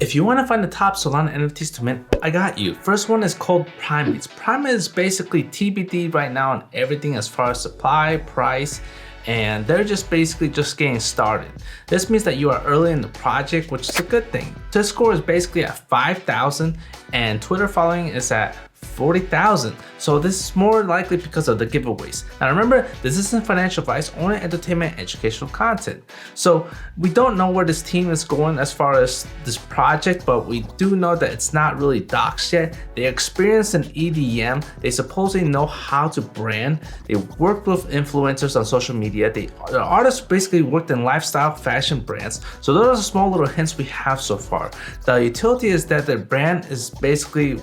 If you want to find the top Solana NFTs to mint, I got you. First one is called Primates. Primates is basically TBD right now on everything as far as supply, price, and they're just basically just getting started. This means that you are early in the project, which is a good thing. Discord is basically at 5,000 and Twitter following is at 40,000. So this is more likely because of the giveaways. Now remember, this isn't financial advice, only entertainment and educational content. So we don't know where this team is going as far as this project, but we do know that it's not really doxed yet. They experienced an EDM. They supposedly know how to brand. They worked with influencers on social media. The artists basically worked in lifestyle fashion brands. So those are the small little hints we have so far. The utility is that their brand is basically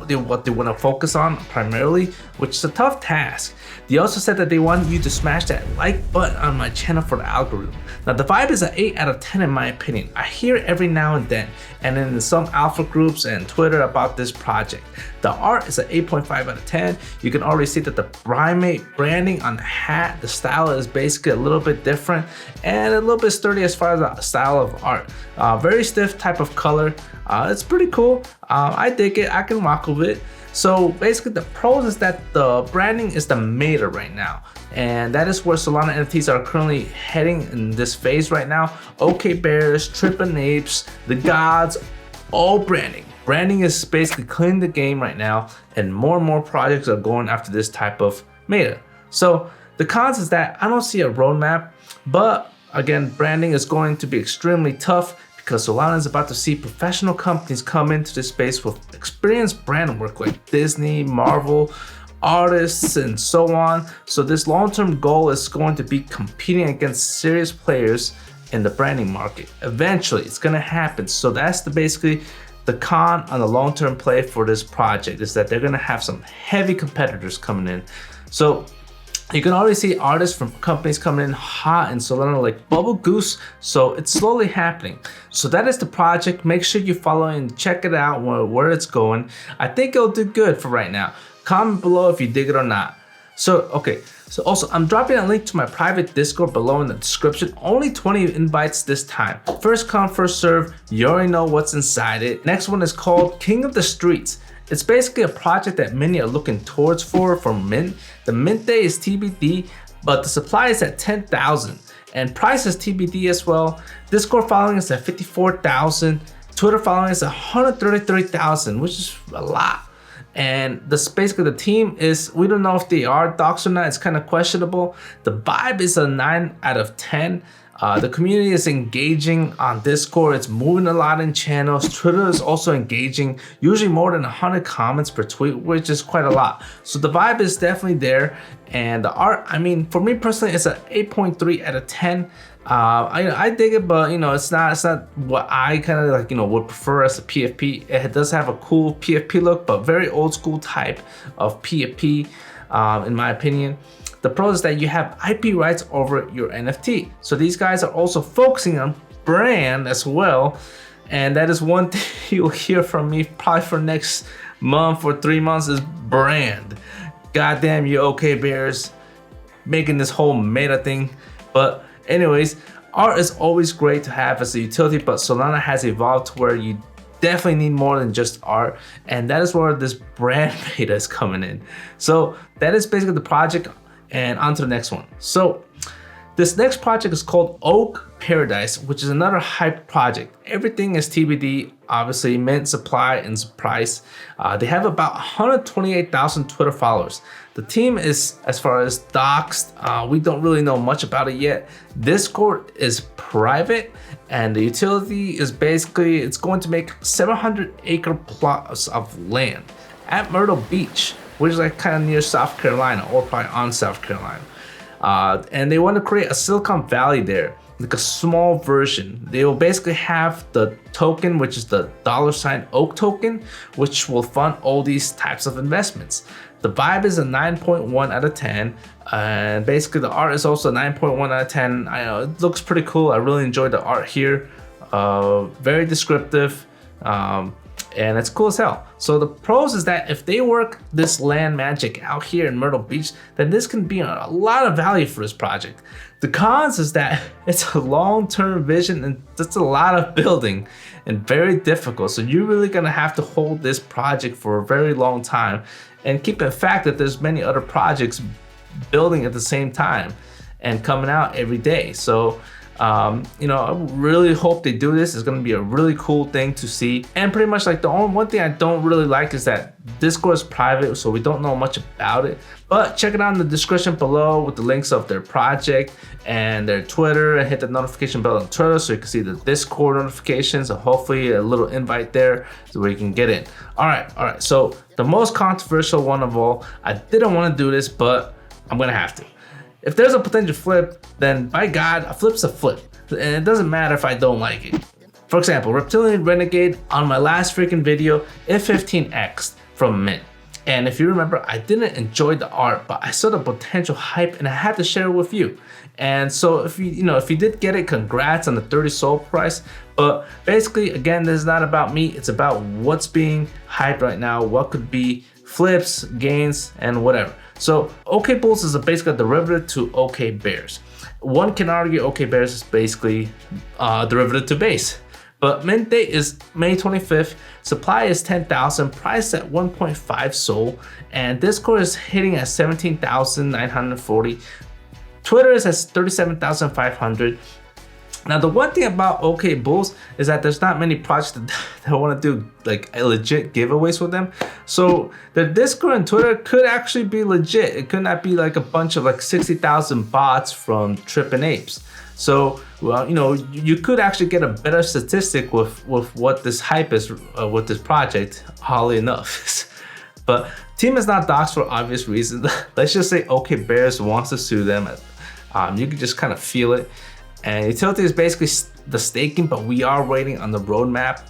what they want to focus on primarily, which is a tough task. They also said that they want you to smash that like button on my channel for the algorithm. Now the vibe is an 8 out of 10 in my opinion. I hear it every now and then, and in some alpha groups and Twitter about this project. The art is an 8.5 out of 10. You can already see that the primate branding on the hat, the style is basically a little bit different and a little bit sturdy as far as the style of art. Very stiff type of color. It's pretty cool. I dig it. I can rock with it. So basically the pros is that the branding is the meta right now. And that is where Solana NFTs are currently heading in this phase right now. OKBulls, Trippin' Apes, the gods, all branding. Branding is basically cleaning the game right now, and more projects are going after this type of meta. So the cons is that I don't see a roadmap, but again, branding is going to be extremely tough because Solana is about to see professional companies come into this space with experienced brand work like Disney, Marvel, artists, and so on. So this long-term goal is going to be competing against serious players in the branding market. Eventually, it's gonna happen. So that's basically the con on the long-term play for this project, is that they're gonna have some heavy competitors coming in. So you can already see artists from companies coming in hot in Solana like Bubble Goose, so it's slowly happening. So that is the project. Make sure you follow and check it out where it's going. I think it'll do good for right now. Comment below if you dig it or not. So also I'm dropping a link to my private Discord below in the description. Only 20 invites this time. First come, first serve. You already know what's inside it. Next one is called King of the Streets. It's basically a project that many are looking towards for mint. The mint day is TBD, but the supply is at 10,000 and price is TBD as well. Discord following is at 54,000. Twitter following is 133,000, which is a lot. And basically the team is, we don't know if they are docs or not. It's kind of questionable. The vibe is a 9 out of 10. The community is engaging on Discord. It's moving a lot in channels. Twitter is also engaging, usually more than 100 comments per tweet, which is quite a lot. So the vibe is definitely there. And the art, I mean, for me personally, it's an 8.3 out of 10. I dig it, but you know, it's not what I kind of like, you know, would prefer as a PFP. It does have a cool PFP look, but very old school type of PFP, in my opinion. The pros is that you have IP rights over your NFT. So these guys are also focusing on brand as well. And that is one thing you'll hear from me probably for next month or 3 months is brand. Goddamn you OKBulls making this whole meta thing. But anyways, art is always great to have as a utility, but Solana has evolved to where you definitely need more than just art. And that is where this brand meta is coming in. So that is basically the project. And on to the next one. So this next project is called Oak Paradise, which is another hype project. Everything is TBD, obviously, mint, supply, and price. They have about 128,000 Twitter followers. The team is, as far as doxed, we don't really know much about it yet. Discord is private, and the utility is basically, it's going to make 700-acre plots of land at Myrtle Beach, which is like kind of near South Carolina, or probably on South Carolina. And they want to create a Silicon Valley there, like a small version. They will basically have the token, which is the $ oak token, which will fund all these types of investments. The vibe is a 9.1 out of 10. And basically the art is also 9.1 out of 10. I know it looks pretty cool. I really enjoyed the art here. Very descriptive. And it's cool as hell. So the pros is that if they work this land magic out here in Myrtle Beach, then this can be a lot of value for this project. The cons is that it's a long-term vision and that's a lot of building. and very difficult. So you're really gonna have to hold this project for a very long time. And keep in fact that there's many other projects building at the same time and coming out every day. So you know, I really hope they do this. It's gonna be a really cool thing to see. And pretty much like the only one thing I don't really like is that Discord is private, so we don't know much about it. But check it out in the description below with the links of their project and their Twitter, and hit the notification bell on Twitter so you can see the Discord notifications, and hopefully a little invite there so where you can get in. All right. So the most controversial one of all, I didn't want to do this, but I'm gonna have to. If there's a potential flip, then by God, a flip's a flip. And it doesn't matter if I don't like it. For example, Reptilian Renegade on my last freaking video, F15X from Mint. And if you remember, I didn't enjoy the art, but I saw the potential hype and I had to share it with you. And so if you did get it, congrats on the 30 Sol price. But basically, again, this is not about me. It's about what's being hyped right now, what could be flips, gains, and whatever. So OKBulls is basically a derivative to OKBears. One can argue OKBears is basically a derivative to base. But mint date is May 25th, supply is 10,000, price at 1.5 Sol, and Discord is hitting at 17,940. Twitter is at 37,500. Now the one thing about OKBulls is that there's not many projects that want to do like legit giveaways with them. So the Discord and Twitter could actually be legit. It could not be like a bunch of like 60,000 bots from Trippin' Apes. So, well, you know, you could actually get a better statistic with what this hype is with this project, oddly enough. But team is not doxed for obvious reasons. Let's just say OKBears wants to sue them. You can just kind of feel it. And utility is basically the staking, but we are waiting on the roadmap.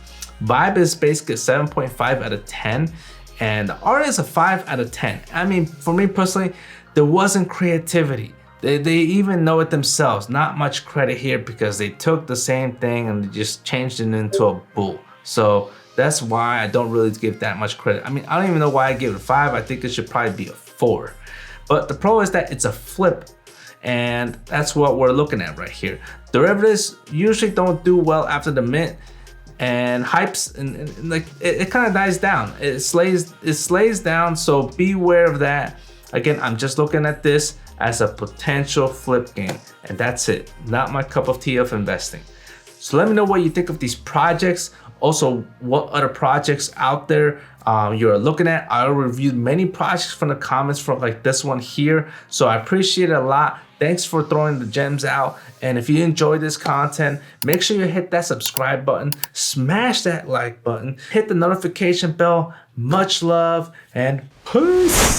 Vibe is basically a 7.5 out of 10. And the art is a 5 out of 10. I mean, for me personally, there wasn't creativity. They even know it themselves. Not much credit here because they took the same thing and just changed it into a bull. So that's why I don't really give that much credit. I mean, I don't even know why I gave it a 5. I think it should probably be a 4. But the pro is that it's a flip. And that's what we're looking at right here. Derivatives usually don't do well after the mint, and hypes and like it kind of dies down. It slays down. So beware of that. Again, I'm just looking at this as a potential flip game, and that's it. Not my cup of tea of investing. So let me know what you think of these projects. Also, what other projects out there you're looking at. I reviewed many projects from the comments from like this one here. So I appreciate it a lot. Thanks for throwing the gems out. And if you enjoyed this content, make sure you hit that subscribe button, smash that like button, hit the notification bell. Much love and peace.